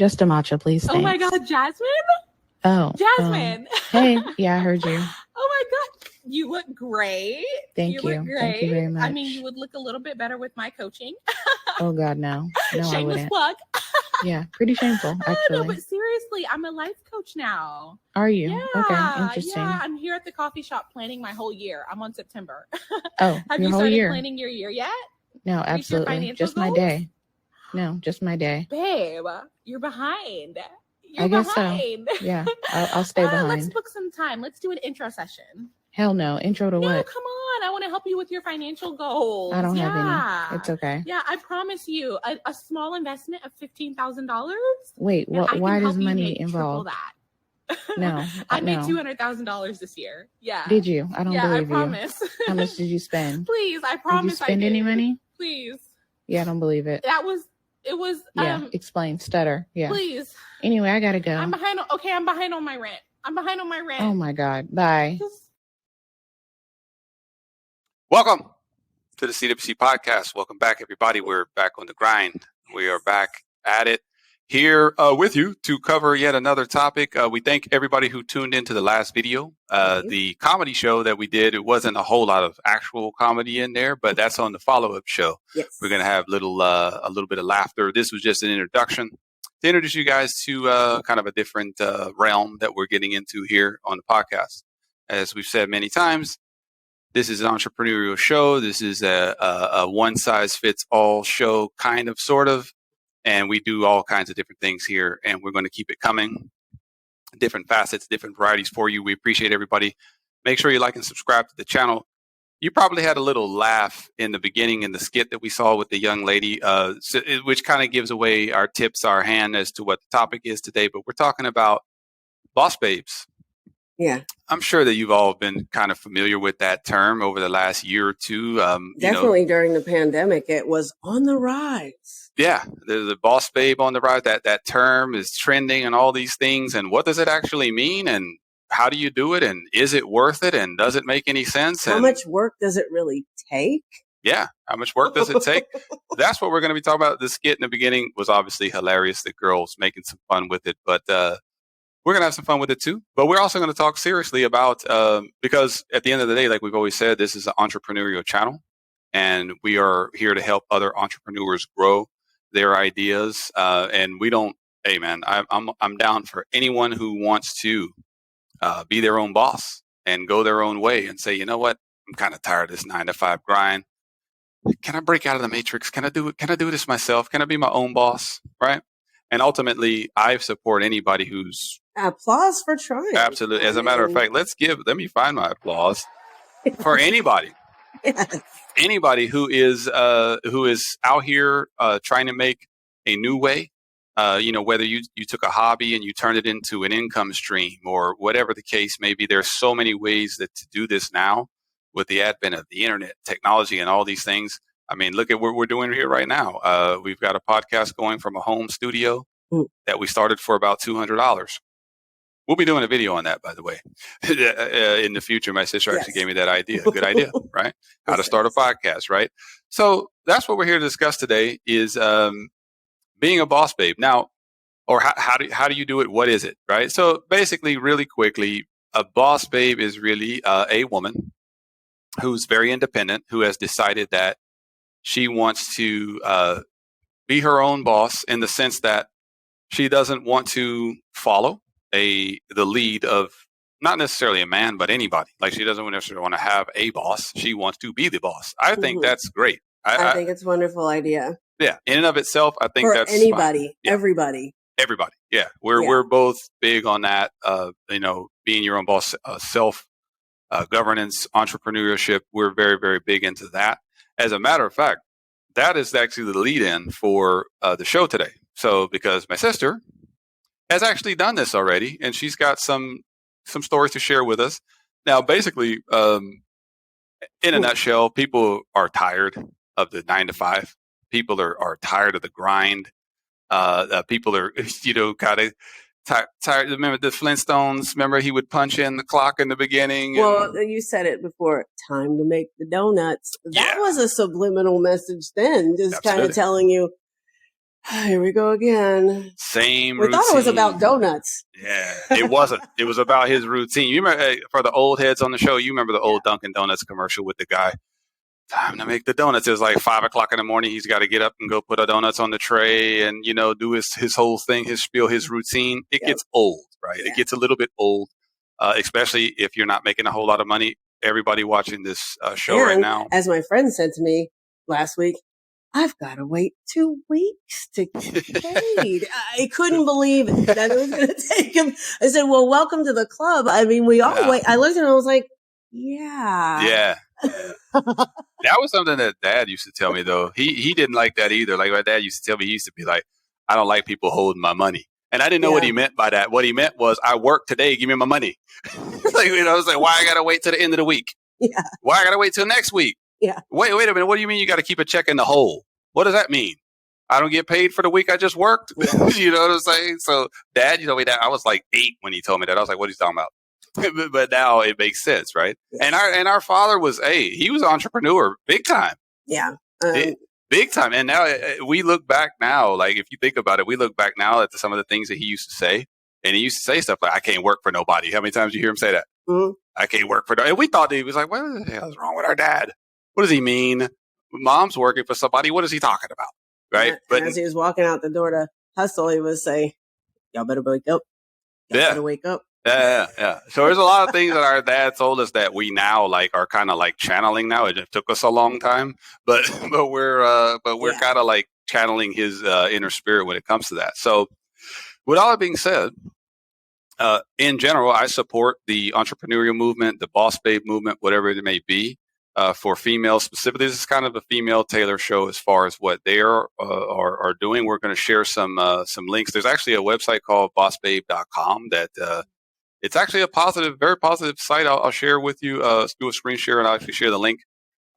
Just a matcha, please. Oh my Thanks. God, Jasmine? Oh, Jasmine. hey, yeah, I heard you. Oh my God. You look great. Thank you. Look great. Thank you very much. I mean, you would look a little bit better with my coaching. Oh God, no. No, I Shameless wouldn't. plug. Yeah, pretty shameful, actually. No, but seriously, I'm a life coach now. Are you? Yeah. Okay, interesting. Yeah, I'm here at the coffee shop planning my whole year. I'm on September. Oh, Have your you whole started year? planning your year yet? No, Reach your absolutely. financial Just my goals? day. No, just my day. Babe, you're behind. I guess so. Yeah, I'll stay behind. Let's book some time. Let's do an intro session. Hell no. Intro to No, what? come on. I want to help you with your financial goals. I don't have any. It's okay. Yeah, I promise you a small investment of $15,000. Wait, why does money involve? involved? That. No, I made no. $200,000 this year. Yeah. Did you? I don't believe you. I promise. How much did you spend? Please, I promise. Did you spend any money? Please. Yeah, I don't believe it. It was. Yeah, explain. Stutter. Yeah. Please. Anyway, I gotta go. I'm behind. Okay, I'm behind on my rent. Oh my God. Bye. Welcome to the CWC podcast. Welcome back, everybody. We're back on the grind. We are back at it here with you to cover yet another topic. We thank everybody who tuned into the last video. The comedy show that we did, it wasn't a whole lot of actual comedy in there, but that's on the follow-up show. Yes. We're going to have a little bit of laughter. This was just an introduction to introduce you guys to kind of a different realm that we're getting into here on the podcast. As we've said many times, this is an entrepreneurial show. This is a one-size-fits-all show, kind of, sort of. And we do all kinds of different things here, and we're going to keep it coming. Different facets, different varieties for you. We appreciate everybody. Make sure you like and subscribe to the channel. You probably had a little laugh in the beginning in the skit that we saw with the young lady, which kind of gives away our tips, our hand as to what the topic is today. But we're talking about boss babes. Yeah. I'm sure that you've all been kind of familiar with that term over the last year or two. Definitely during the pandemic, it was on the rise. Yeah, there's a boss babe on the rise. That term is trending and all these things. And what does it actually mean? And how do you do it? And is it worth it? And does it make any sense? How much work does it really take? Yeah, how much work does it take? That's what we're going to be talking about. The skit in the beginning was obviously hilarious. The girls making some fun with it. But we're going to have some fun with it too. But we're also going to talk seriously about, because at the end of the day, like we've always said, this is an entrepreneurial channel. And we are here to help other entrepreneurs grow their ideas. And we don't, hey man, I'm down for anyone who wants to be their own boss and go their own way and say, you know what, I'm kind of tired of this 9-to-5 grind. Can I break out of the matrix? Can I do it? Can I do this myself? Can I be my own boss? Right. And ultimately, I support anybody who's applause for trying. Absolutely. As a matter of fact, let me find my applause for anybody. Yes. Anybody who is out here trying to make a new way. Whether you took a hobby and you turned it into an income stream or whatever the case may be. There's so many ways to do this now with the advent of the internet, technology, and all these things. I mean, look at what we're doing here right now. We've got a podcast going from a home studio that we started for about $200. We'll be doing a video on that, by the way, in the future. My sister actually gave me that idea. Good idea, right? How to start a podcast, right? So that's what we're here to discuss today is being a boss babe. Now, or how do you do it? What is it, right? So basically, really quickly, a boss babe is really a woman who's very independent, who has decided that she wants to be her own boss in the sense that she doesn't want to follow the lead of not necessarily a man, but anybody. Like she doesn't necessarily want to have a boss. She wants to be the boss. I think that's great. I think it's a wonderful idea. Yeah. In and of itself, I think that's anybody, yeah. everybody. Yeah. We're both big on that. Being your own boss, self governance, entrepreneurship. We're very, very big into that. As a matter of fact, that is actually the lead in for the show today. So because my sister has actually done this already, and she's got some stories to share with us. Now, basically, in a nutshell, people are tired of the 9-to-5. People are tired of the grind. People are, kind of tired. Remember the Flintstones? Remember he would punch in the clock in the beginning? Well, you said it before. Time to make the donuts. That was a subliminal message then, just kind of telling you, Here we go again. Same We routine. thought it was about donuts. Yeah, it wasn't. It was about his routine. You remember, for the old heads on the show, you remember the old Dunkin' Donuts commercial with the guy, time to make the donuts. It was like 5 o'clock in the morning. He's got to get up and go put the donuts on the tray and, do his whole thing, his spiel, his routine. It gets old, right? Yeah. It gets a little bit old, especially if you're not making a whole lot of money. Everybody watching this show right now. As my friend said to me last week, I've got to wait 2 weeks to get paid. I couldn't believe it, that it was going to take him. I said, well, welcome to the club. I mean, we all wait. I looked at him and I was like, yeah. That was something that Dad used to tell me, though. He didn't like that either. Like my dad used to tell me, he used to be like, I don't like people holding my money. And I didn't know what he meant by that. What he meant was, I work today, give me my money. I was like, why I got to wait till the end of the week? Yeah. Why I got to wait till next week? Yeah. Wait a minute. What do you mean you got to keep a check in the hole? What does that mean? I don't get paid for the week I just worked? Yeah. You know what I'm saying? So Dad, told me that. I was like 8 when he told me that. I was like, what are you talking about? But now it makes sense, right? Yeah. And our father was, he was an entrepreneur, big time. Yeah. Big time. And now we look back now, like if you think about it, we look back now at some of the things that he used to say. And he used to say stuff like, I can't work for nobody. How many times do you hear him say that? Mm-hmm. I can't work for nobody. And we thought he was like, what the hell is wrong with our dad? What does he mean? Mom's working for somebody. What is he talking about? Right. But as he was walking out the door to hustle, he would say, y'all better wake up. Y'all better wake up. Yeah. So there's a lot of things that our dad told us that we now are kind of channeling now. It just took us a long time, but we're kind of channeling his inner spirit when it comes to that. So with all that being said, in general, I support the entrepreneurial movement, the boss babe movement, whatever it may be. For females specifically, this is kind of a female tailor show as far as what they are doing. We're going to share some links. There's actually a website called bossbabe.com that it's actually a very positive site. I'll share with you, do a screen share, and I'll actually share the link.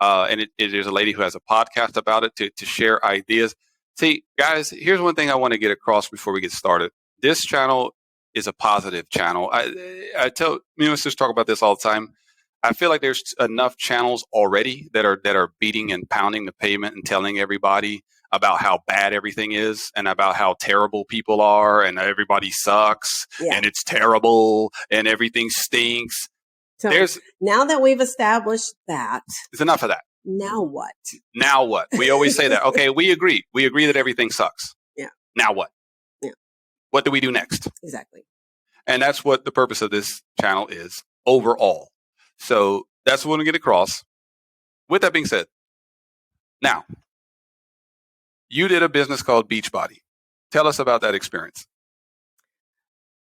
And there's a lady who has a podcast about it to share ideas. See, guys, here's one thing I want to get across before we get started. This channel is a positive channel. I tell me and sisters talk about this all the time. I feel like there's enough channels already that are beating and pounding the pavement and telling everybody about how bad everything is and about how terrible people are and everybody sucks and it's terrible and everything stinks. So now that we've established that, it's enough of that. Now what? Now what? We always say that. Okay, we agree. We agree that everything sucks. Yeah. Now what? Yeah. What do we do next? Exactly. And that's what the purpose of this channel is overall. So that's what we're going to get across. With that being said, now, you did a business called Beachbody. Tell us about that experience.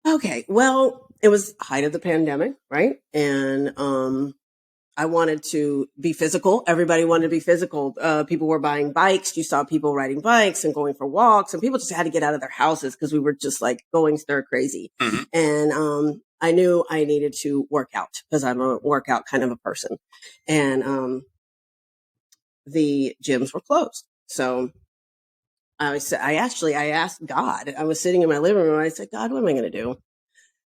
Okay. Well, it was height of the pandemic, right? And I wanted to be physical. Everybody wanted to be physical. People were buying bikes. You saw people riding bikes and going for walks, and people just had to get out of their houses because we were just going stir crazy. Mm-hmm. And I knew I needed to work out because I'm a workout kind of a person. And the gyms were closed. So I asked God. I was sitting in my living room and I said, God, what am I going to do?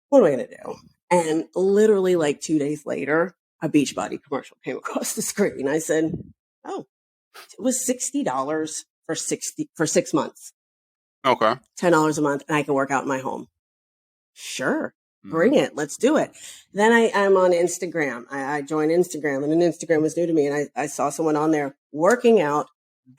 What am I going to do? And literally 2 days later, a Beachbody commercial came across the screen. I said, oh, it was $60 for 6 months. Okay. $10 a month, and I can work out in my home. Sure. Bring it. Let's do it. Then I'm on Instagram. I joined Instagram, and then Instagram was new to me. And I saw someone on there working out,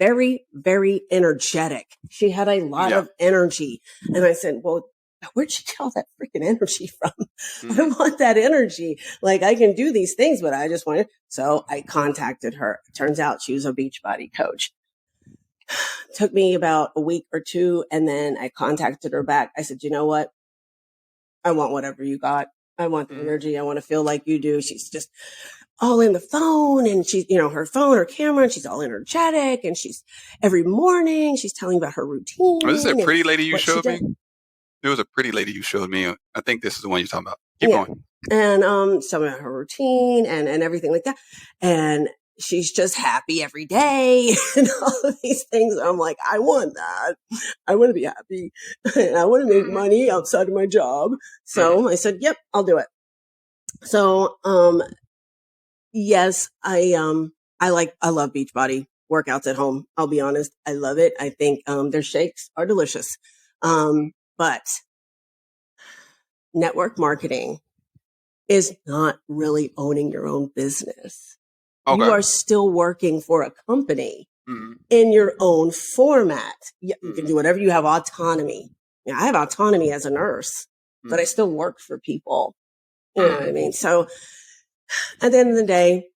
very, very energetic. She had a lot of energy. And I said, well, where'd she get all that freaking energy from? Mm-hmm. I want that energy. I can do these things, but I just want it. So I contacted her. Turns out she was a Beachbody coach. Took me about a week or two. And then I contacted her back. I said, you know what? I want whatever you got. I want the energy. I want to feel like you do. She's just all in the phone, and she's, her phone, her camera, and she's all energetic. And she's every morning she's telling about her routine. Oh, this is a pretty lady you showed me. There was a pretty lady you showed me. I think this is the one you're talking about. Keep going. And some of her routine and everything like that. And she's just happy every day and all of these things. I'm like, I want that. I want to be happy and I want to make money outside of my job. So I said, yep, I'll do it. So, yes, I love Beachbody. workouts at home. I'll be honest. I love it. I think their shakes are delicious. But network marketing is not really owning your own business. Okay. You are still working for a company Mm-hmm. in your own format. You can do whatever. You have autonomy. I have autonomy as a nurse, but I still work for people. You know what I mean? So at the end of the day,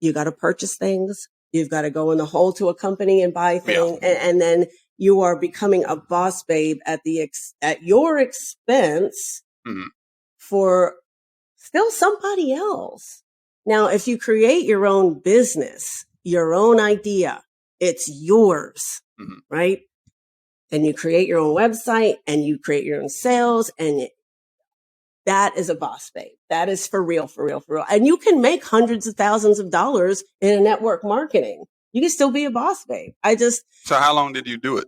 you got to purchase things. You've got to go in the hole to a company and buy things. Yeah. And then you are becoming a boss babe at your expense for still somebody else. Now, if you create your own business, your own idea, it's yours, right? And you create your own website and you create your own sales, and that is a boss babe. That is for real, for real, for real. And you can make hundreds of thousands of dollars in a network marketing. You can still be a boss babe. So how long did you do it?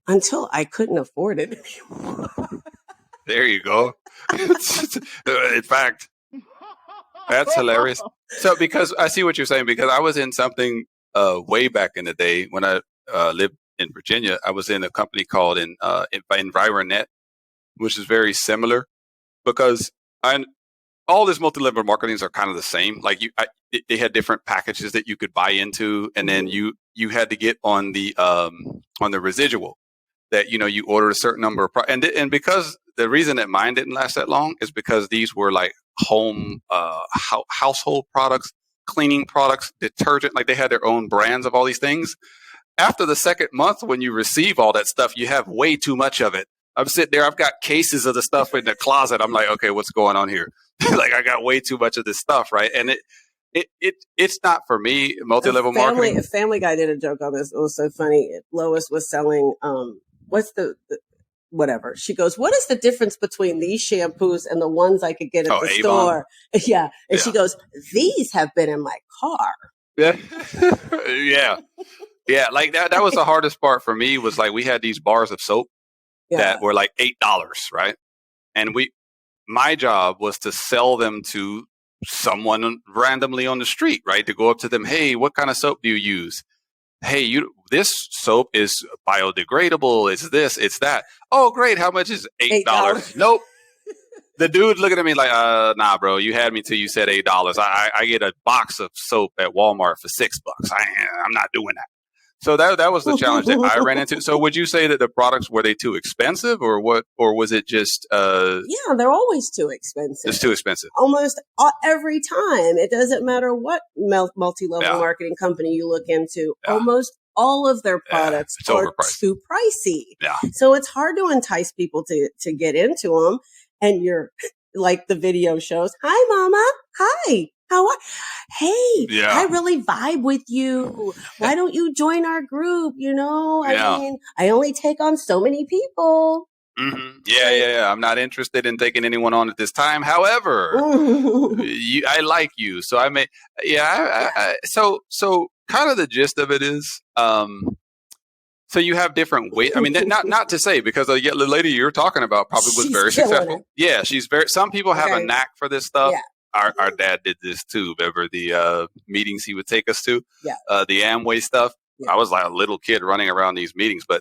Until I couldn't afford it anymore. There you go. In fact, that's hilarious. So, because I see what you're saying, because I was in something way back in the day when I lived in Virginia. I was in a company called EnviroNet, which is very similar, because all this multi-level marketings are kind of the same. Like they had different packages that you could buy into, and then you had to get on the residual that you ordered a certain number of and because the reason that mine didn't last that long is because these were like home household products, cleaning products, detergent. Like they had their own brands of all these things. After the second month, when you receive all that stuff, you have way too much of it. I'm sitting there, I've got cases of the stuff in the closet. I'm like, okay, what's going on here? Like I got way too much of this stuff, right? And it's not for me. Multi-level marketing. A Family Guy did a joke on this. It was so funny. Lois was selling what's the whatever. She goes, what is the difference between these shampoos and the ones I could get at the Avon? store? Yeah. And she goes, these have been in my car. Yeah. Yeah. Like that was the hardest part for me, was like we had these bars of soap that were like $8, right? And my job was to sell them to someone randomly on the street, right? To go up to them, hey, what kind of soap do you use? Hey, this soap is biodegradable. It's this, it's that. Oh, great. How much is $8? Nope. The dude looking at me like, nah, bro, you had me till you said $8. I get a box of soap at Walmart for $6. I'm not doing that. So that was the challenge that I ran into. So would you say that the products, were they too expensive, or what, or was it just yeah, they're always too expensive. It's too expensive. Almost every time. It doesn't matter what multi-level marketing company you look into. Almost all of their products are too pricey. Yeah. So it's hard to entice people to get into them. And you're like the video shows, hi mama, hi. Hey, I really vibe with you. Why don't you join our group? I mean, I only take on so many people. Mm-hmm. Yeah. I'm not interested in taking anyone on at this time. However, I like you. So I may, so kind of the gist of it is, so you have different ways. I mean, not to say, because the lady you're talking about probably was very successful. Yeah, some people have a knack for this stuff. Yeah. Our dad did this too. Remember the meetings he would take us to? Yeah. The Amway stuff. Yeah. I was like a little kid running around these meetings, but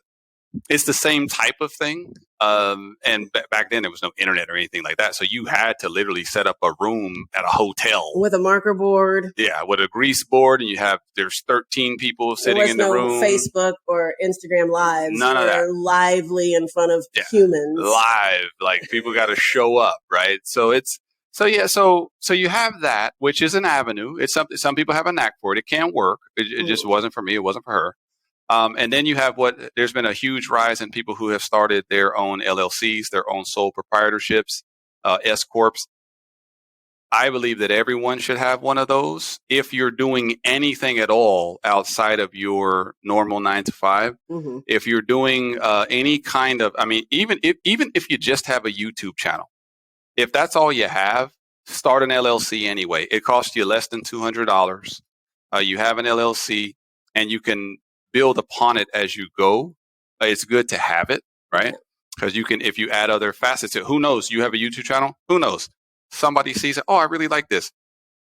it's the same type of thing. And back then there was no internet or anything like that. So you had to literally set up a room at a hotel. With a marker board. Yeah, with a grease board. And there's 13 people sitting in the room. There was no Facebook or Instagram Lives. None of that. Lively in front of humans. Live. Like people got to show up, right? So So you have that, which is an avenue. It's something some people have a knack for it. It can work. It just wasn't for me. It wasn't for her. And then you have there's been a huge rise in people who have started their own LLCs, their own sole proprietorships, S corps. I believe that everyone should have one of those. If you're doing anything at all outside of your normal 9 to 5, if you're doing any kind of, I mean, even if you just have a YouTube channel. If that's all you have, start an LLC anyway. It costs you less than $200. You have an LLC, and you can build upon it as you go. It's good to have it, right? Because you can, if you add other facets, who knows? You have a YouTube channel. Who knows? Somebody sees it. Oh, I really like this.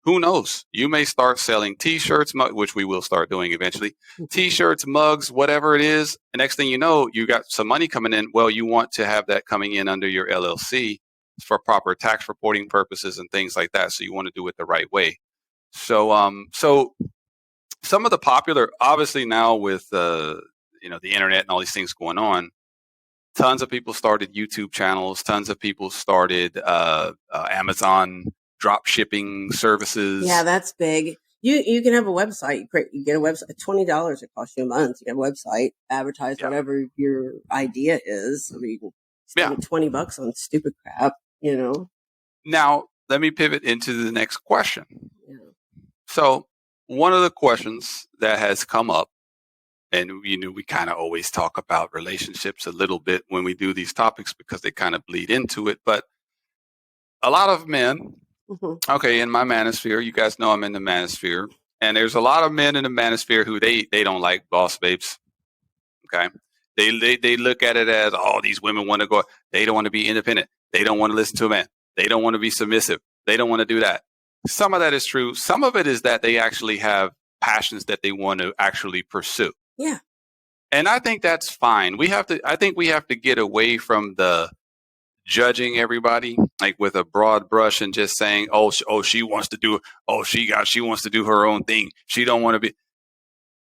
who knows? You may start selling T-shirts, which we will start doing eventually. T-shirts, mugs, whatever it is. And next thing you know, you got some money coming in. Well, you want to have that coming in under your LLC for proper tax reporting purposes and things like that. So you want to do it the right way. So some of the popular, obviously now with the internet and all these things going on, tons of people started YouTube channels. Tons of people started Amazon drop shipping services. Yeah, that's big. You can have a website. You get a website. $20 it costs you a month. You have a website, advertise whatever your idea is. I mean, you can spend $20 on stupid crap. Now let me pivot into the next question. Yeah. So one of the questions that has come up, and we kind of always talk about relationships a little bit when we do these topics because they kind of bleed into it. But a lot of men, okay, in my manosphere, you guys know I'm in the manosphere, and there's a lot of men in the manosphere who they don't like boss babes. Okay, they look at it as, oh, these women want to go. They don't want to be independent. They don't want to listen to a man. They don't want to be submissive. They don't want to do that. Some of that is true. Some of it is that they actually have passions that they want to actually pursue. Yeah. And I think that's fine. I think we have to get away from the judging everybody like with a broad brush and just saying, she wants to do, she wants to do her own thing. She don't want to be.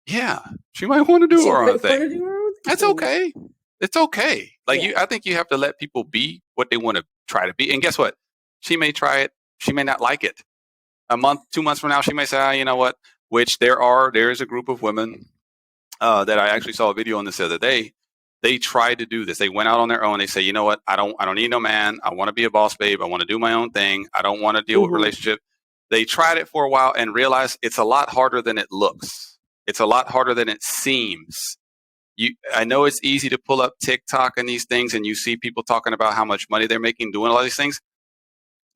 Yeah, she might want to do her own thing. That's okay. It's okay. I think you have to let people be what they want to try to be. And guess what? She may try it. She may not like it. A month, 2 months from now, she may say, you know what? Which there is a group of women that I actually saw a video on this the other day. They tried to do this. They went out on their own. They say, you know what? I don't need no man. I want to be a boss babe. I want to do my own thing. I don't want to deal with relationship. They tried it for a while and realized it's a lot harder than it looks. It's a lot harder than it seems. I know it's easy to pull up TikTok and these things, and you see people talking about how much money they're making doing all these things.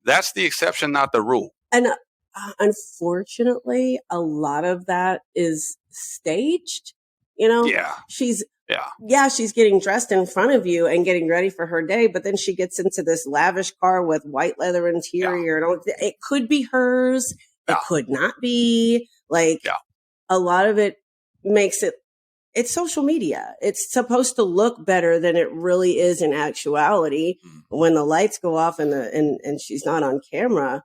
That's the exception, not the rule. And unfortunately, a lot of that is staged. She's getting dressed in front of you and getting ready for her day, but then she gets into this lavish car with white leather interior. And it could be hers. It could not be. A lot of it makes it's social media. It's supposed to look better than it really is in actuality. When the lights go off and she's not on camera,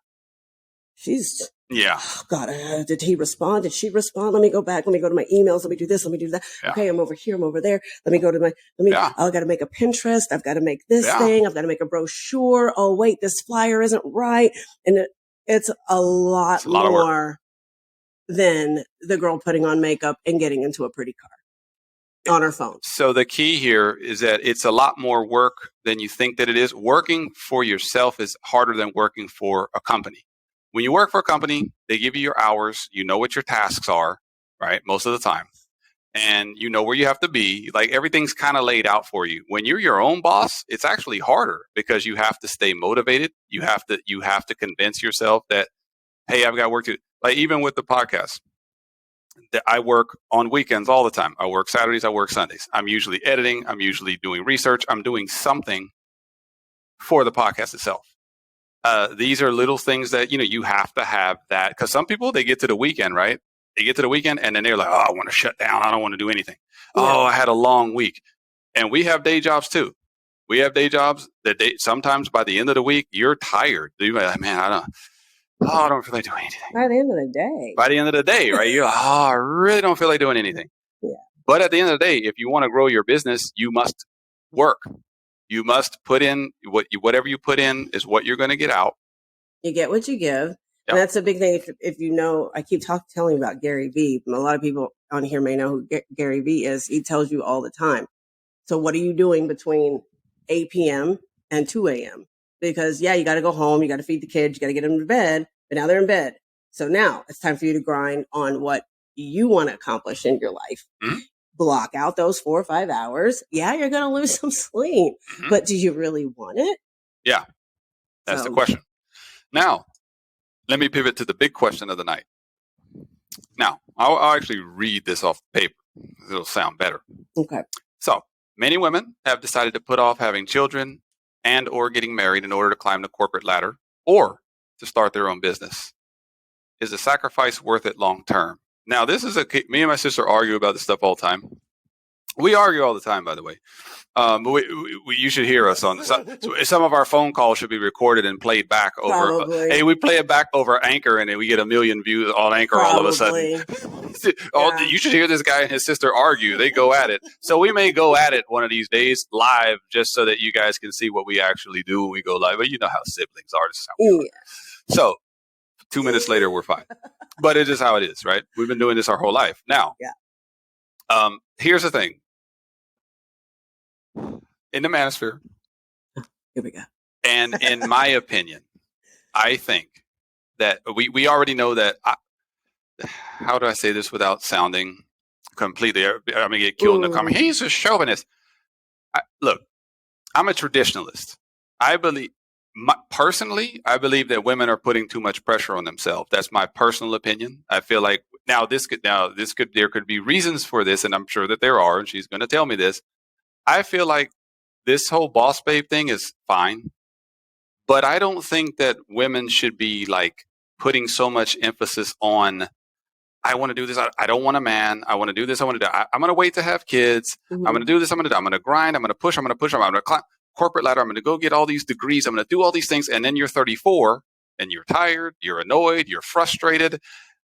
she's oh God, did he respond? Did she respond? Let me go back. Let me go to my emails. Let me do this. Let me do that. Yeah. Okay, I'm over here. I'm over there. Let me go to I've got to make a Pinterest. I've got to make this thing. I've got to make a brochure. Oh, wait, this flyer isn't right. And it's a lot more than the girl putting on makeup and getting into a pretty car on her phone. So the key here is that it's a lot more work than you think that it is. Working for yourself is harder than working for a company. When you work for a company, they give you your hours. You know what your tasks are, right? Most of the time. And you know where you have to be. Everything's kind of laid out for you. When you're your own boss, it's actually harder because you have to stay motivated. You have to convince yourself that, hey, I've got work to do. Even with the podcast, I work on weekends all the time. I work Saturdays. I work Sundays. I'm usually editing. I'm usually doing research. I'm doing something for the podcast itself. These are little things that, you have to have that, because some people, they get to the weekend, right? They get to the weekend and then they're like, oh, I want to shut down. I don't want to do anything. Yeah. Oh, I had a long week. And we have day jobs too. We have day jobs that sometimes by the end of the week, you're tired. You're like, man, I don't feel like doing anything. By the end of the day, right? You're like, I really don't feel like doing anything. Yeah. But at the end of the day, if you want to grow your business, you must work. You must put in whatever you put in is what you're going to get out. You get what you give. Yep. And that's a big thing. If you know, I keep telling you about Gary Vee. A lot of people on here may know who Gary Vee is. He tells you all the time. So what are you doing between 8 p.m. and 2 a.m.? Because you got to go home. You got to feed the kids. You got to get them to bed. But now they're in bed. So now it's time for you to grind on what you want to accomplish in your life. Mm-hmm. Block out those 4 or 5 hours. Yeah, you're going to lose some sleep, but do you really want it? Yeah, that's the question. Now, let me pivot to the big question of the night. Now, I'll actually read this off paper. It'll sound better. Okay. So, many women have decided to put off having children and or getting married in order to climb the corporate ladder or to start their own business. is the sacrifice worth it long term? Now, this is me and my sister argue about this stuff all the time. We argue all the time, by the way. But you should hear us on some of our phone calls should be recorded and played back over. Hey, we play it back over Anchor, and then we get 1 million views on Anchor all of a sudden. You should hear this guy and his sister argue. They go at it. So we may go at it one of these days live, just so that you guys can see what we actually do when we go live. But you know how siblings are. This is how we are. So 2 minutes later, we're fine. But it is how it is, right? We've been doing this our whole life. Now, here's the thing. In the manosphere. Here we go. And in my opinion, I think that we already know that. How do I say this without sounding completely? I'm going to get killed in the comment. He's a chauvinist. Look, I'm a traditionalist. I believe, personally, I believe that women are putting too much pressure on themselves. That's my personal opinion. I feel like there could be reasons for this, and I'm sure that there are, and she's going to tell me this. I feel like this whole boss babe thing is fine, but I don't think that women should be like putting so much emphasis on, I want to do this. I don't want a man. I want to do this. I want to do. I'm going to wait to have kids. Mm-hmm. I'm going to do this. I'm going to grind. I'm going to push. I'm going to climb corporate ladder. I'm going to go get all these degrees. I'm going to do all these things. And then you're 34 and you're tired. You're annoyed. You're frustrated.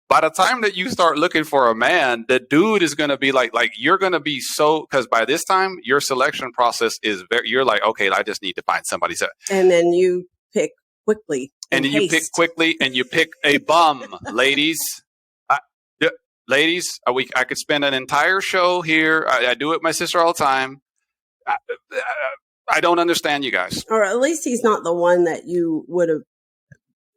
By the time that you start looking for a man, the dude is going to be like you're going to be because by this time your selection process is you're like, okay, I just need to find somebody. And then you pick quickly. And then you pick quickly and you pick a bum, ladies. Ladies, I could spend an entire show here. I do it with my sister all the time. I don't understand you guys. Or at least he's not the one that you would have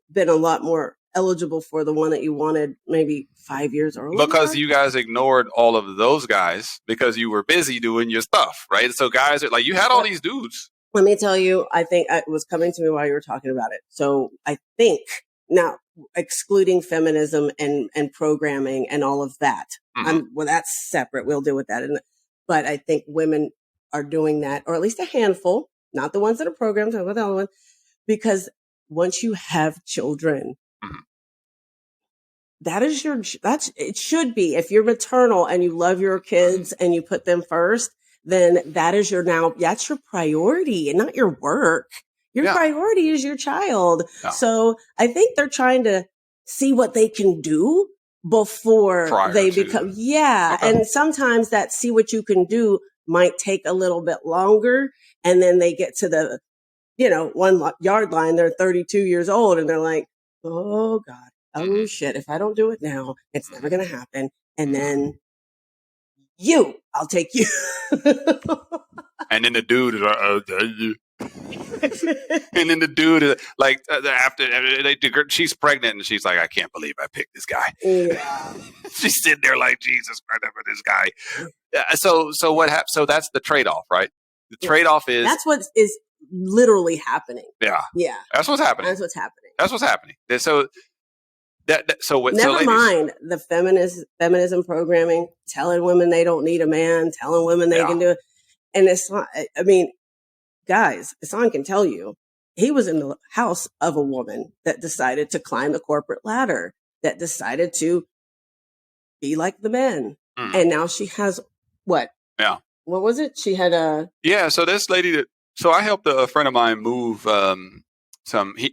been a lot more eligible for, the one that you wanted maybe 5 years earlier. Because you guys ignored all of those guys because you were busy doing your stuff, right? So guys are like, you had all these dudes. Let me tell you, I think it was coming to me while you were talking about it. So I think now, excluding feminism and programming and all of that, well, that's separate. We'll deal with that. But I think women are doing that, or at least a handful, not the ones that are programmed, but the other one, because once you have children, it should be, if you're maternal and you love your kids and you put them first, then that's your priority and not your work. Your priority is your child. Yeah. So I think they're trying to see what they can do before they become, Okay. And sometimes that see what you can do might take a little bit longer. And then they get to the, 1 yard line, they're 32 years old and they're like, oh God. Oh shit, if I don't do it now, it's never going to happen. And then I'll take you. And then the dude is and then the dude is like, she's pregnant and she's like, I can't believe I picked this guy. Yeah. She's sitting there like, Jesus Christ, for this guy. So what happens? So that's the trade-off, right? The trade-off is... That's what is literally happening. Yeah. Yeah. That's what's happening. So... Never mind the feminism programming, telling women they don't need a man, telling women they can do it. And guys, Hassan can tell you, he was in the house of a woman that decided to climb the corporate ladder, that decided to be like the men. And now she has what? Yeah. What was it? She had a... Yeah, so this lady so I helped a friend of mine move...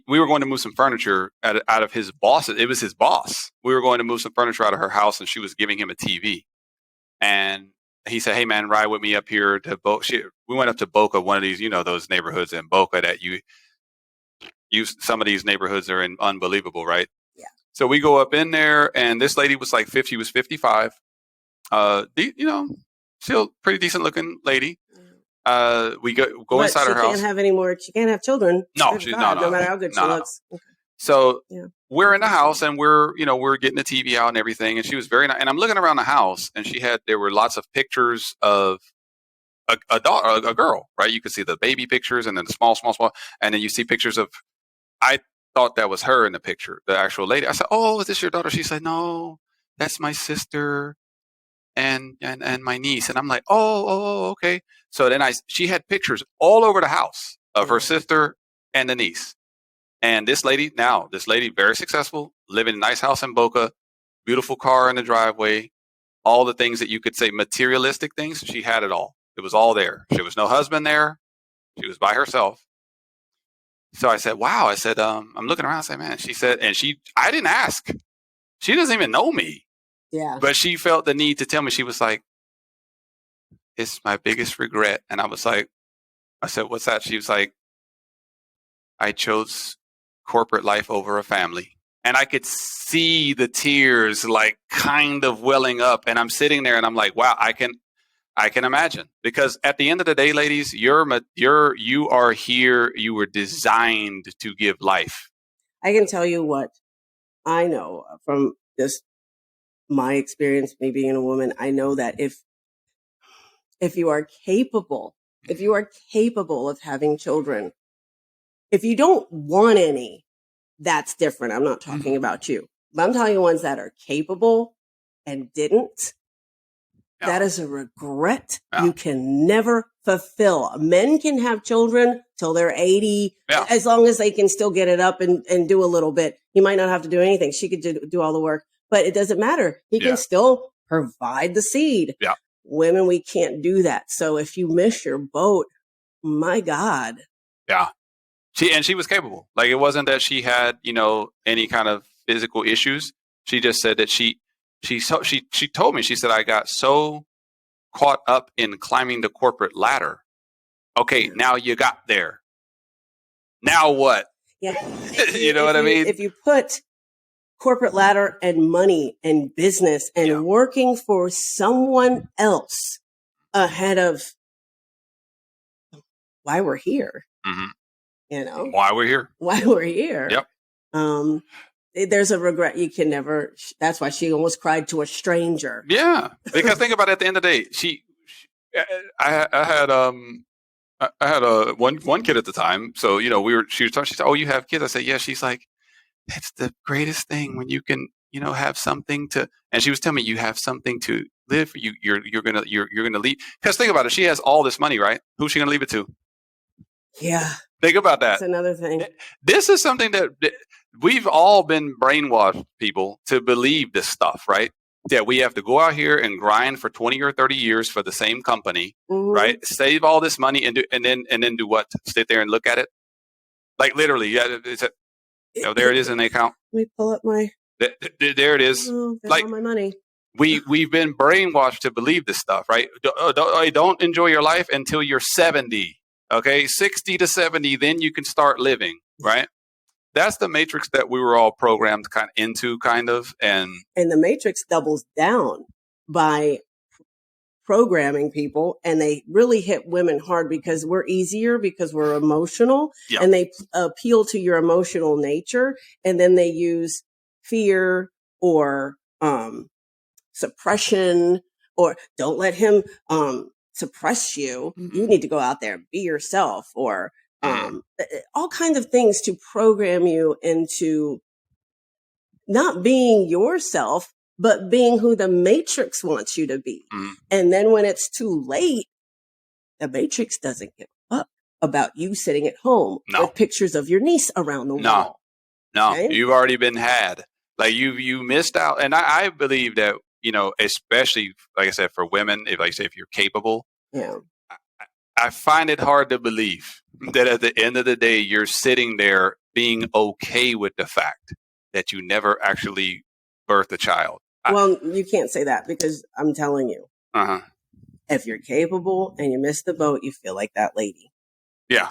we were going to move some furniture out of his boss. It was his boss. We were going to move some furniture out of her house, and she was giving him a TV. And he said, "Hey man, ride with me up here to Boca." We went up to Boca, one of these, those neighborhoods in Boca that some of these neighborhoods are unbelievable, right? Yeah. So we go up in there, and this lady was like 50, was 55. Still pretty decent looking lady. We go inside her house. She can't have children. No, she's not. No matter how good she looks. Okay. So we're in the house and we're getting the TV out and everything. And she was very nice. And I'm looking around the house and there were lots of pictures of a girl, right? You could see the baby pictures and then the small. And then you see pictures of, I thought that was her in the picture, the actual lady. I said, "Oh, is this your daughter?" She said, "No, that's my sister and my niece." And I'm like, oh, okay. So then she had pictures all over the house of her sister and the niece. And this lady, very successful, living in a nice house in Boca, beautiful car in the driveway, all the things that you could say materialistic things. She had it all. It was all there. There was no husband there. She was by herself. So I said, wow. I said, I'm looking around. I said, man, she said, and I didn't ask. She doesn't even know me. Yeah. But she felt the need to tell me. She was like, it's my biggest regret. And I was like, I said, what's that? She was like, I chose corporate life over a family. And I could see the tears like kind of welling up. And I'm sitting there and I'm like, wow, I can imagine. Because at the end of the day, ladies, you are here. You were designed to give life. I can tell you what I know from just my experience, me being a woman. I know that if you are capable of having children, if you don't want any, that's different. I'm not talking about you, but I'm telling you ones that are capable and didn't. Yeah. That is a regret you can never fulfill. Men can have children till they're 80, as long as they can still get it up and do a little bit. He might not have to do anything. She could do all the work, but it doesn't matter. He can still provide the seed. Yeah. Women, we can't do that. So if you miss your boat, my God. Yeah. She was capable. Like, it wasn't that she had, any kind of physical issues. She just said that she told me, she said, I got so caught up in climbing the corporate ladder. Okay, now you got there. Now what? Yeah. You know what I mean? If you put corporate ladder and money and business and working for someone else ahead of why we're here, why we're here. Yep. There's a regret you can never. That's why she almost cried to a stranger. Yeah, because think about it. At the end of the day, I had one kid at the time. So she was talking. She said, "Oh, you have kids?" I said, "Yeah." She's like, "That's the greatest thing when you can have something to." And she was telling me, "You have something to live for. You're gonna leave." Because think about it. She has all this money, right? Who's she gonna leave it to? Yeah. Think about that. That's another thing. This is something that we've all been brainwashed, people, to believe this stuff, right? That we have to go out here and grind for 20 or 30 years for the same company, right? Save all this money and then do what? Sit there and look at it? Like, literally, there it is in the account. Let me pull up my... There it is. Like, all my money. We've been brainwashed to believe this stuff, right? Don't enjoy your life until you're 70. Okay, 60 to 70, then you can start living, right? That's the matrix that we were all programmed into. And the matrix doubles down by programming people, and they really hit women hard because we're easier, because we're emotional, and they appeal to your emotional nature, and then they use fear or suppression, or don't let him suppress you. You need to go out there and be yourself, or all kinds of things to program you into not being yourself, but being who the matrix wants you to be. And then when it's too late, the matrix doesn't give up about you sitting at home with pictures of your niece around the wall. No, okay? You've already been had. Like, you missed out. And I believe that, especially, like I said, for women, if you're capable, I find it hard to believe that at the end of the day, you're sitting there being okay with the fact that you never actually birthed a child. Well, you can't say that, because I'm telling you, if you're capable and you miss the boat, you feel like that lady. Yeah.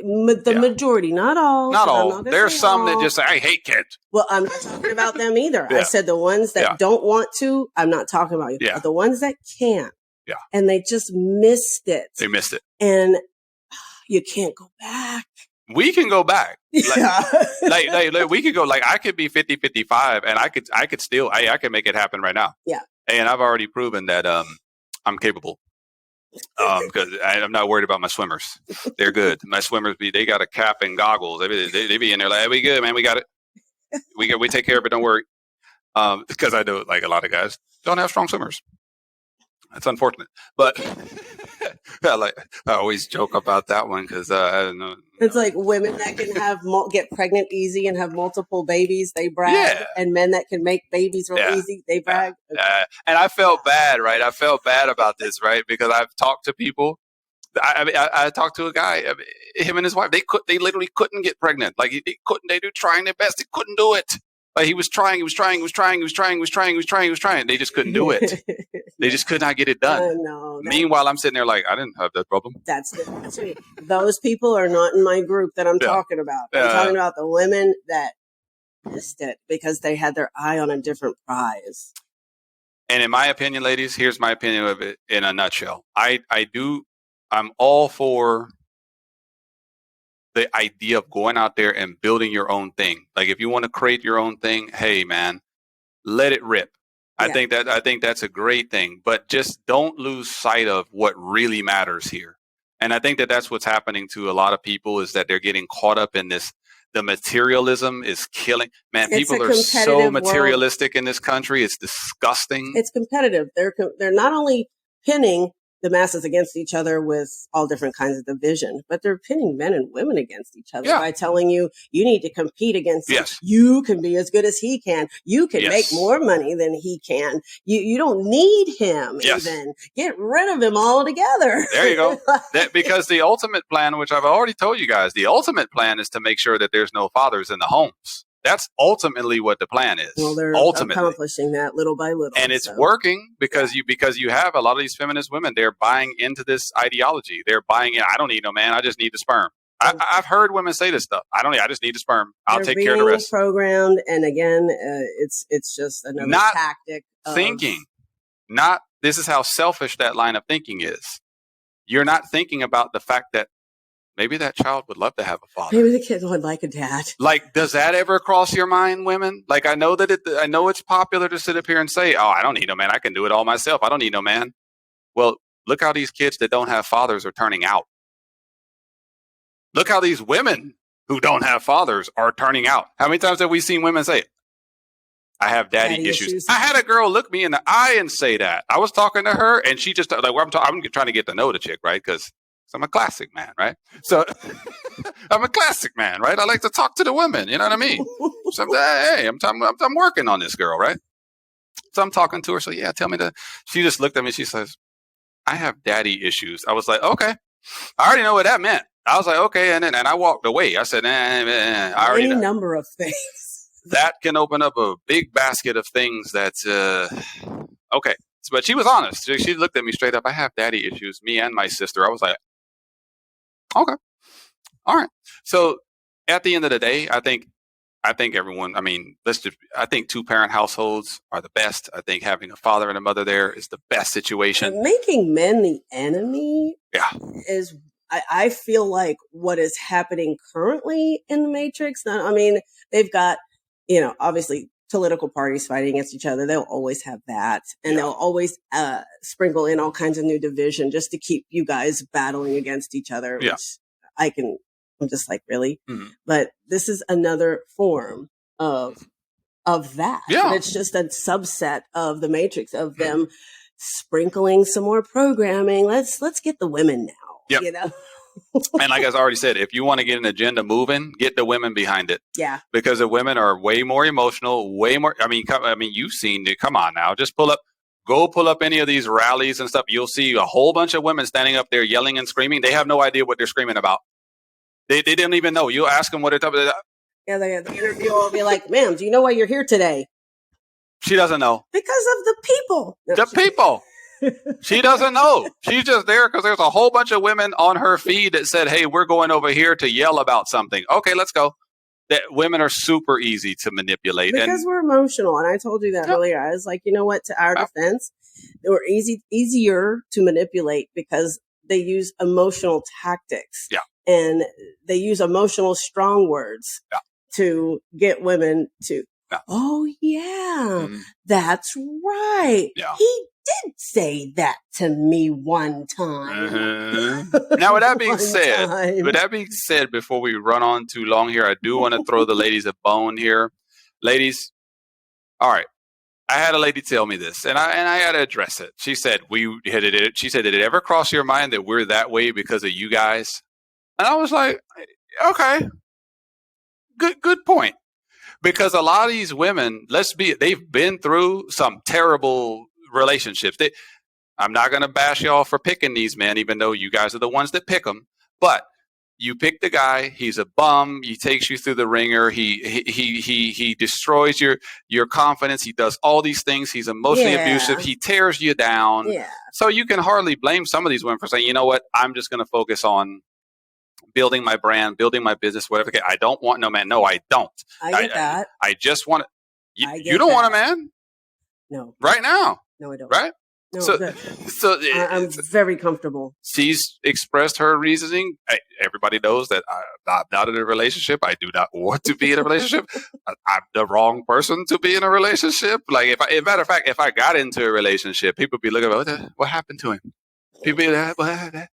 Majority, not all. Not all. There's some that just say, I hate kids. Well, I'm not talking about them either. I said the ones that don't want to, I'm not talking about you. But the ones that can. Yeah. And they just missed it. They missed it. And you can't go back. We can go back. Like we could go, like, I could be 50, 55 and I could still, I could make it happen right now. Yeah. And I've already proven that I'm capable. Because I'm not worried about my swimmers. They're good. My swimmers they got a cap and goggles. They be in there like, hey, we good, man. We got it. We take care of it. Don't worry. Because I know, like, a lot of guys don't have strong swimmers. It's unfortunate, but I always joke about that one because I don't know. It's like women that can have get pregnant easy and have multiple babies, they brag, and men that can make babiys real easy, they brag. And I felt bad, right? I felt bad about this, right? Because I've talked to people. I talked to a guy, him and his wife. They literally couldn't get pregnant. Like they couldn't. They do trying their best. They couldn't do it. Like he was trying. They just couldn't do it. They just could not get it done. No, meanwhile, I'm sitting there like, I didn't have that problem. That's it. Those people are not in my group that I'm talking about. I'm talking about the women that missed it because they had their eye on a different prize. And in my opinion, ladies, here's my opinion of it in a nutshell. I'm all for the idea of going out there and building your own thing. Like if you want to create your own thing, hey man, let it rip. I think that's a great thing, but just don't lose sight of what really matters here. And I think that's what's happening to a lot of people is that they're getting caught up in this. The materialism is killing. Man, people are so materialistic in this country. It's disgusting. It's competitive. They're not only pinning the masses against each other with all different kinds of division, but they're pinning men and women against each other by telling you need to compete against him. You can be as good as he can. You can make more money than he can. You don't need him even. Get rid of him altogether. There you go. Because the ultimate plan, which I've already told you guys, the ultimate plan is to make sure that there's no fathers in the homes. That's ultimately what the plan is. Well, they're accomplishing that little by little. And it's working because you have a lot of these feminist women, they're buying into this ideology. They're buying in, I don't need no man, I just need the sperm. I've heard women say this stuff. I just need the sperm. I'll take care of the rest. Programmed, and again, it's just another tactic. Thinking. This is how selfish that line of thinking is. You're not thinking about the fact that maybe that child would love to have a father. Maybe the kid would like a dad. Like, does that ever cross your mind, women? Like, I know it's popular to sit up here and say, oh, I don't need no man. I can do it all myself. I don't need no man. Well, look how these kids that don't have fathers are turning out. Look how these women who don't have fathers are turning out. How many times have we seen women say, I have daddy issues. I had a girl look me in the eye and say that. I was talking to her and she just, I'm trying to get to know the chick, right? Because I'm a classic man, right? So I'm a classic man, right? I like to talk to the women, you know what I mean? So I'm working on this girl, right? So I'm talking to her. So tell me she just looked at me. She says, I have daddy issues. I was like, okay, I already know what that meant. I was like, okay. And I walked away. I said, I already know. Any number of things. That can open up a big basket of things that's, okay. But she was honest. She looked at me straight up. I have daddy issues, me and my sister. I was like, okay. All right. So at the end of the day, I think everyone, I think 2-parent households are the best. I think having a father and a mother there is the best situation. And making men the enemy is, I feel like what is happening currently in the Matrix. They've got, obviously political parties fighting against each other. They'll always have that. And they'll always sprinkle in all kinds of new division just to keep you guys battling against each other, which I'm just like, really? Mm-hmm. But this is another form of that. Yeah. It's just a subset of the Matrix of them sprinkling some more programming. Let's get the women now, And like I already said, if you want to get an agenda moving, get the women behind it. Yeah. Because the women are way more emotional, way more. You've seen it. Come on now. Just go pull up any of these rallies and stuff. You'll see a whole bunch of women standing up there yelling and screaming. They have no idea what they're screaming about. They didn't even know. You ask them what they're talking about. Yeah, the interviewer will be like, ma'am, do you know why you're here today? She doesn't know. Because of the people. The people. She doesn't know. She's just there because there's a whole bunch of women on her feed that said, hey, we're going over here to yell about something. Okay, let's go. That women are super easy to manipulate. Because we're emotional. And I told you that earlier. I was like, you know what? To our defense, they were easier to manipulate because they use emotional tactics. Yeah. And they use emotional strong words to get women to, that's right. Yeah. He did say that to me one time. Mm-hmm. Now, with that being said, before we run on too long here, I do want to throw the ladies a bone here. Ladies, all right. I had a lady tell me this, and I had to address it. She said, She said, did it ever cross your mind that we're that way because of you guys? And I was like, okay, good point. Because a lot of these women, they've been through some terrible relationships. I'm not going to bash y'all for picking these men, even though you guys are the ones that pick them. But you pick the guy. He's a bum. He takes you through the ringer. He destroys your confidence. He does all these things. He's emotionally abusive. He tears you down. Yeah. So you can hardly blame some of these women for saying, you know what, I'm just going to focus on building my brand, building my business, whatever. I don't want no man. No, I don't. I get that. I just want you don't want a man? No. Right now? No, I don't. Right? No, so I'm very comfortable. She's expressed her reasoning. Everybody knows that I'm not in a relationship. I do not want to be in a relationship. I'm the wrong person to be in a relationship. Like, as a matter of fact, if I got into a relationship, people would be looking at what happened to him. People be like,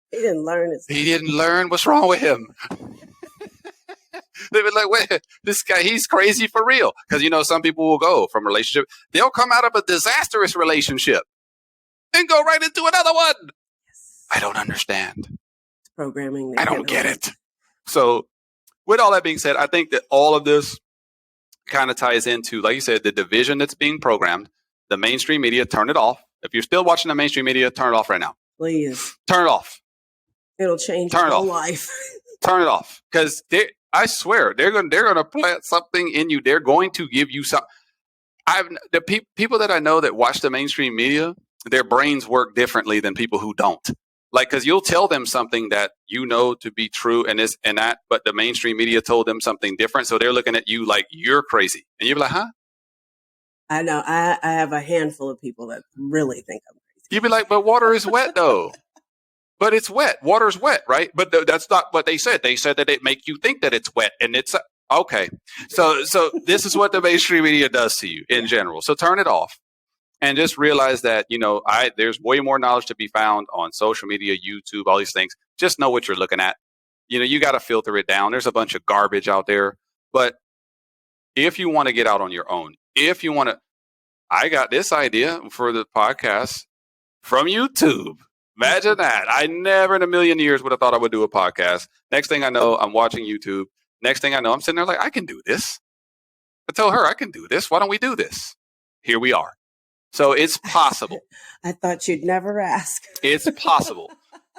he didn't learn. He didn't learn. What's wrong with him? They'd be like, wait, this guy, he's crazy for real. Because, some people will go from relationship. They'll come out of a disastrous relationship and go right into another one. Yes. I don't understand. It's programming. I don't get it. So with all that being said, I think that all of this kind of ties into, like you said, the division that's being programmed, the mainstream media. Turn it off. If you're still watching the mainstream media, turn it off right now. Please. Turn it off. It'll change your whole life. Turn it off. Because I swear, they're going to plant something in you. They're going to give you some. People that I know that watch the mainstream media, their brains work differently than people who don't. Like, because you'll tell them something that you know to be true and this and that, but the mainstream media told them something different. So they're looking at you like you're crazy. And you're like, huh? I know. I have a handful of people that really think I'm crazy. You'd be like, but water is wet, though. But it's wet. Water's wet, right? But that's not what they said. They said that it make you think that it's wet. And it's okay. So this is what the mainstream media does to you in general. So turn it off. And just realize that, there's way more knowledge to be found on social media, YouTube, all these things. Just know what you're looking at. You got to filter it down. There's a bunch of garbage out there. But if you want to get out on your own, I got this idea for the podcast from YouTube. Imagine that. I never in a million years would have thought I would do a podcast. Next thing I know, I'm watching YouTube. Next thing I know, I'm sitting there like, I can do this. I tell her I can do this. Why don't we do this? Here we are. So it's possible. I thought you'd never ask. It's possible.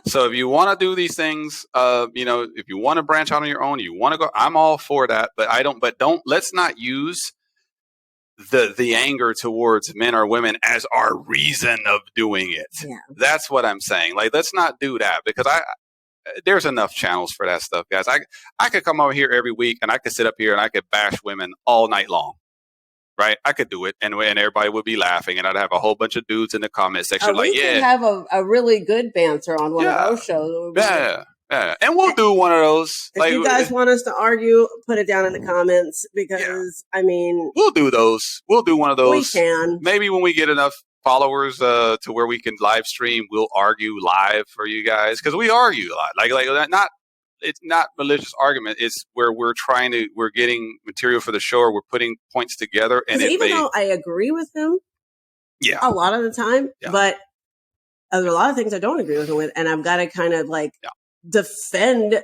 So if you want to do these things, if you want to branch out on your own, you want to go, I'm all for that. But let's not use the anger towards men or women as our reason of doing it. Yeah. That's what I'm saying. Like, let's not do that, because there's enough channels for that stuff, guys. I could come over here every week and I could sit up here and I could bash women all night long. Right, I could do it, and everybody would be laughing, and I'd have a whole bunch of dudes in the comment section we could have a really good banter on one of those shows. Yeah, and we'll do one of those. If you guys want us to argue, put it down in the comments, because we'll do those. We'll do one of those. We can. Maybe when we get enough followers to where we can live stream, we'll argue live for you guys, because we argue a lot. Like not. It's not malicious argument. It's where we're getting material for the show, or we're putting points together. And even though I agree with him, a lot of the time, but there's a lot of things I don't agree with him with, and I've got to kind of defend,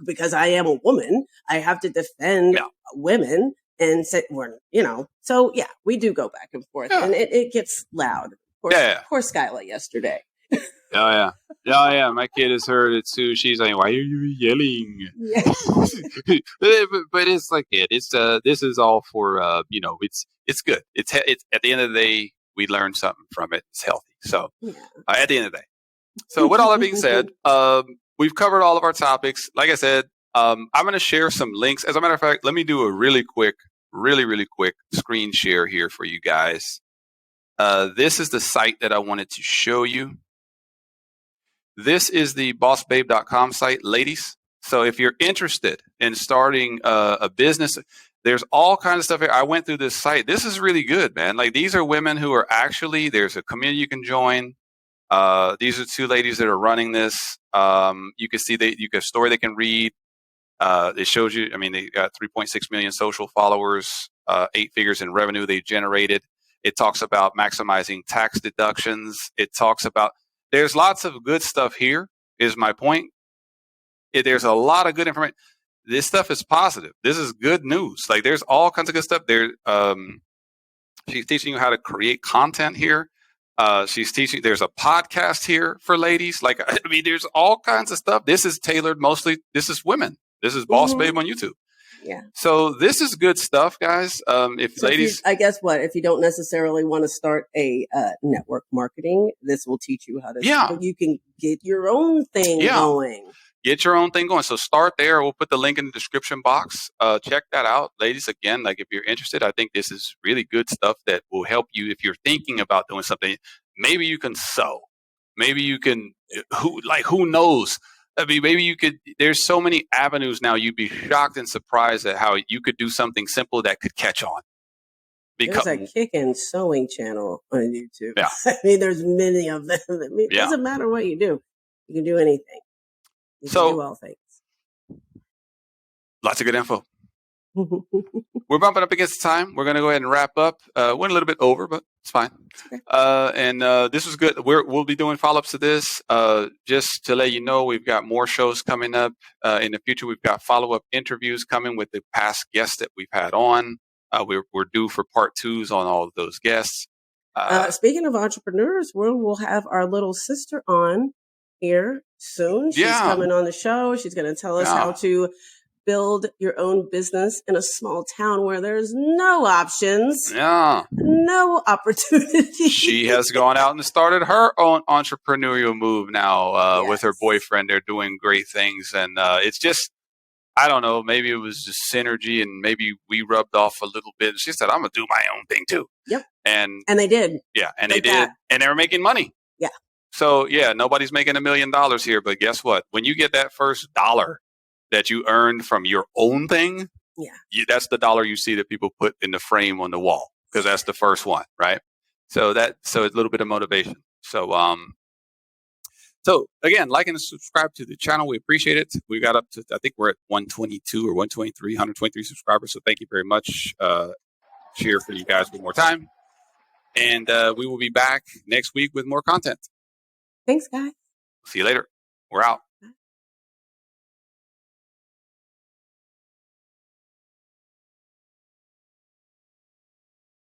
because I am a woman. I have to defend women and say, so we do go back and forth, and it gets loud. Poor Skyla yesterday. Oh yeah. My kid has heard it too. She's like, "Why are you yelling?" Yeah. but it's like it. It's this is all for It's good. It's at the end of the day, we learn something from it. It's healthy. So at the end of the day. So with all that being said, we've covered all of our topics. Like I said, I'm going to share some links. As a matter of fact, let me do a really quick screen share here for you guys. This is the site that I wanted to show you. This is the bossbabe.com site, ladies. So if you're interested in starting a business, there's all kinds of stuff here. I went through this site. This is really good, man. Like, these are women who are there's a community you can join. These are two ladies that are running this. You can see you can story they can read. It shows you, they got 3.6 million social followers, 8 figures in revenue they generated. It talks about maximizing tax deductions. It talks about, there's lots of good stuff here, is my point. There's a lot of good information. This stuff is positive. This is good news. Like, there's all kinds of good stuff there. She's teaching you how to create content here. She's teaching, there's a podcast here for ladies. Like, I mean, there's all kinds of stuff. This is tailored mostly, this is women. This is Boss Babe on YouTube. Yeah. So this is good stuff, guys. I guess if you don't necessarily want to start a network marketing, this will teach you how to, so you can get your own thing going. Get your own thing going. So start there. We'll put the link in the description box. Check that out, ladies. Again, like, if you're interested, I think this is really good stuff that will help you if you're thinking about doing something. Maybe you can sew. Maybe you can, who knows? I mean, maybe you could, there's so many avenues now. You'd be shocked and surprised at how you could do something simple that could catch on. There's a kickin' sewing channel on YouTube. Yeah. I mean, there's many of them. I mean, it doesn't matter what you do. You can do anything. You can do all things. Lots of good info. We're bumping up against the time. We're going to go ahead and wrap up. Went a little bit over, but it's fine. Okay. This was good. We'll be doing follow-ups to this. Just to let you know, we've got more shows coming up in the future. We've got follow-up interviews coming with the past guests that we've had on. We're due for part 2s on all of those guests. Speaking of entrepreneurs, we'll have our little sister on here soon. She's coming on the show. She's going to tell us how to build your own business in a small town where there's no options, no opportunity. She has gone out and started her own entrepreneurial move now with her boyfriend. They're doing great things. And it's just, I don't know, maybe it was just synergy and maybe we rubbed off a little bit. She said, I'm going to do my own thing too. Yep. And they did. Yeah. And they did. And they were making money. Yeah. So nobody's making $1 million here, but guess what? When you get that first dollar that you earned from your own thing, that's the dollar you see that people put in the frame on the wall, because that's the first one, right? So it's a little bit of motivation. So again, like and subscribe to the channel. We appreciate it. We got up to, I think we're at 122 or 123 subscribers. So thank you very much. Cheer for you guys one more time. And we will be back next week with more content. Thanks, guys. See you later. We're out.